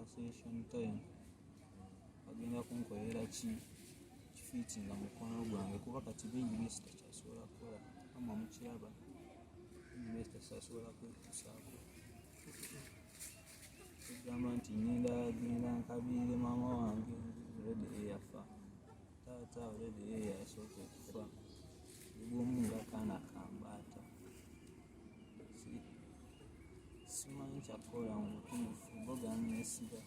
conversation time bagenda kunkolera ki kifiitinga mukwano gwange kuba kati bingi bye sitakyasobola kukola ama mukiraba bingi bye sitakyasobola kwekusaako kugamba nti ngenda nkabiire maama wange already eyafa taata already yasooka okufa bwomu ngaakaana kambaata simanyi kyakola mu butuufu boganesiga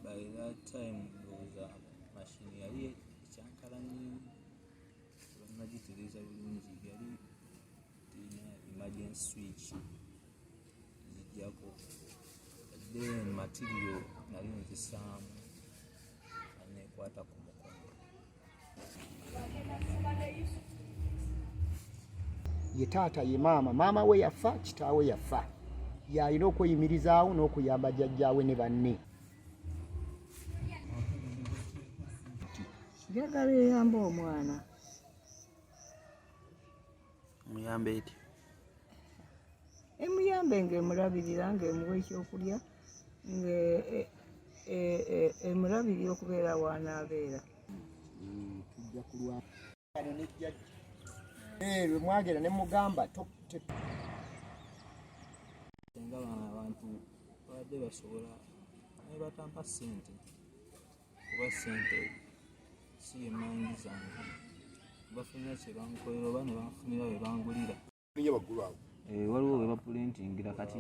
by that time ndowooza mashini yali ekyankalanye bannagitereeza bulungi yali tina emergency switch zijjako then material nali nzisaamu anekwata ku mukono ye taata ye maama we yafa kitaawe yafa yalina okweyimirizaawo n'okuyamba jjajjaawe ne banne njagala eyamba omwana muyambe eti emuyambe ng'emulabirira ng'emuwa ekyokulya emulabirira okubeera waanaabeera tujja kulwano nejjajja lwe mwagenda ne mugamba senga bano abantu babadde basobola naye batampa ssente kuba ssente si yemanyi zange bafunira kye bankolera oba ne banfunira we bangulira niye waggulu awo waliwo we bapulintingira kati